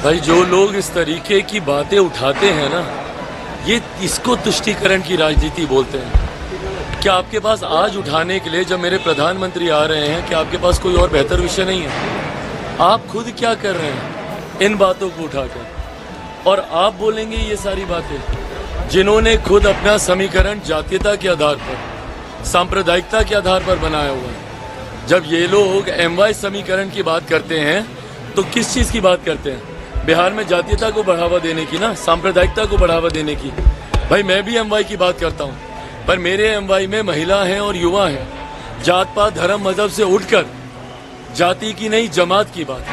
भाई जो लोग इस तरीके की बातें उठाते हैं ना, ये इसको तुष्टीकरण की राजनीति बोलते हैं। क्या आपके पास आज उठाने के लिए जब मेरे प्रधानमंत्री आ रहे हैं, क्या आपके पास कोई और बेहतर विषय नहीं है? आप खुद क्या कर रहे हैं इन बातों को उठाकर, और आप बोलेंगे ये सारी बातें? जिन्होंने खुद अपना समीकरण जातीयता के आधार पर, सांप्रदायिकता के आधार पर बनाया हुआ है। जब ये लोग MY समीकरण की बात करते हैं तो किस चीज़ की बात करते हैं? बिहार में जातीयता को बढ़ावा देने की ना, सांप्रदायिकता को बढ़ावा देने की। भाई मैं भी MY की बात करता हूँ, पर मेरे MY में महिला हैं और युवा हैं। जात पात धर्म मजहब से उठकर जाति की नहीं, जमात की बात,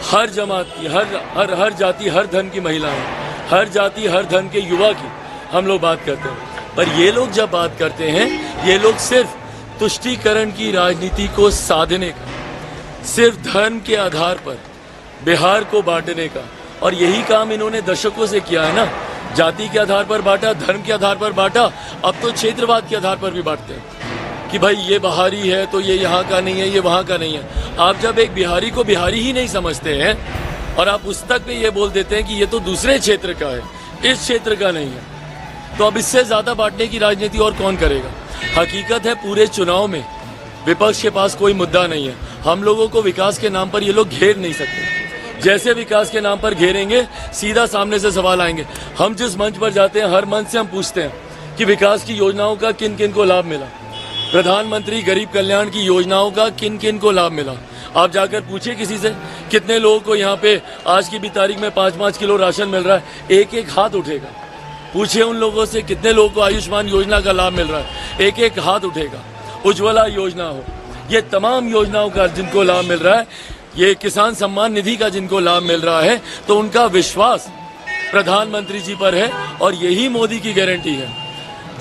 हर जमात की, हर जाति हर धर्म की महिलाएं, हर जाति हर धर्म के युवा की हम लोग बात करते हैं। पर ये लोग जब बात करते हैं, ये लोग सिर्फ तुष्टीकरण की राजनीति को साधने का, सिर्फ धर्म के आधार पर बिहार को बांटने का, और यही काम इन्होंने दशकों से किया है ना। जाति के आधार पर बांटा, धर्म के आधार पर बांटा, अब तो क्षेत्रवाद के आधार पर भी बांटते हैं कि भाई ये बाहरी है तो ये यहाँ का नहीं है, ये वहाँ का नहीं है। आप जब एक बिहारी को बिहारी ही नहीं समझते हैं और आप उस तक पे ये बोल देते हैं कि ये तो दूसरे क्षेत्र का है, इस क्षेत्र का नहीं है, तो अब इससे ज्यादा बांटने की राजनीति और कौन करेगा? हकीकत है पूरे चुनाव में विपक्ष के पास कोई मुद्दा नहीं है। हम लोगों को विकास के नाम पर ये लोग घेर नहीं सकते। जैसे विकास के नाम पर घेरेंगे, सीधा सामने से सवाल आएंगे। हम जिस मंच पर जाते हैं, हर मंच से हम पूछते हैं कि विकास की योजनाओं का किन किन को लाभ मिला, प्रधानमंत्री गरीब कल्याण की योजनाओं का किन किन को लाभ मिला। आप जाकर पूछिए किसी से, कितने लोगों को यहाँ पे आज की भी तारीख में 5-5 किलो राशन मिल रहा है? एक एक हाथ उठेगा। पूछिए उन लोगों से कितने लोगों को आयुष्मान योजना का लाभ मिल रहा है? एक एक हाथ उठेगा। उज्ज्वला योजना हो, ये तमाम योजनाओं का जिनको लाभ मिल रहा है, ये किसान सम्मान निधि का जिनको लाभ मिल रहा है, तो उनका विश्वास प्रधानमंत्री जी पर है। और यही मोदी की गारंटी है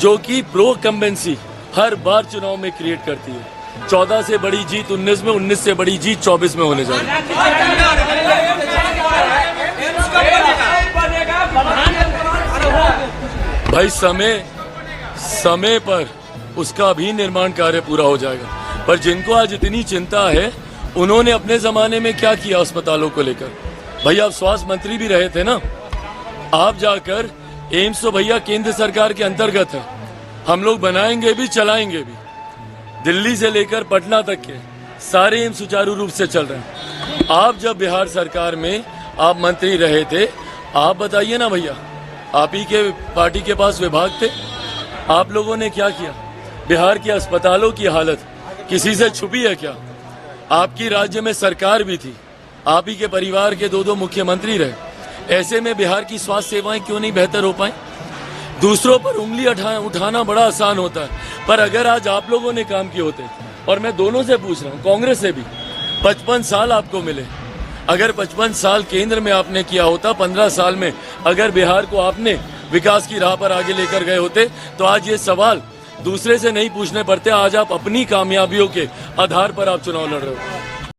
जो कि प्रो कंबेंसी हर बार चुनाव में क्रिएट करती है। 14 से बड़ी जीत 19 में, 19 से बड़ी जीत 24 में होने जा रही है। भाई समय पर उसका भी निर्माण कार्य पूरा हो जाएगा। पर जिनको आज इतनी चिंता है, उन्होंने अपने जमाने में क्या किया अस्पतालों को लेकर? भैया आप स्वास्थ्य मंत्री भी रहे थे ना, आप जाकर एम्स तो भैया केंद्र सरकार के अंतर्गत है, हम लोग बनाएंगे भी चलाएंगे भी। दिल्ली से लेकर पटना तक के सारे एम्स सुचारू रूप से चल रहे हैं। आप जब बिहार सरकार में आप मंत्री रहे थे, आप बताइए ना भैया, आप ही के पार्टी के पास विभाग थे, आप लोगों ने क्या किया? बिहार के अस्पतालों की हालत किसी से छुपी है क्या? आपकी राज्य में सरकार भी थी, आप ही के परिवार के 2-2 मुख्यमंत्री रहे। ऐसे में बिहार की स्वास्थ्य सेवाएं क्यों नहीं बेहतर हो पाई? दूसरों पर उंगली उठाना बड़ा आसान होता है, पर अगर आज आप लोगों ने काम किए होते, और मैं दोनों से पूछ रहा हूँ, कांग्रेस से भी, 55 साल आपको मिले। अगर 55 साल केंद्र में आपने किया होता, 15 साल में अगर बिहार को आपने विकास की राह पर आगे लेकर गए होते, तो आज ये सवाल दूसरे से नहीं पूछने पड़ते। आज आप अपनी कामयाबियों के आधार पर आप चुनाव लड़ रहे हो।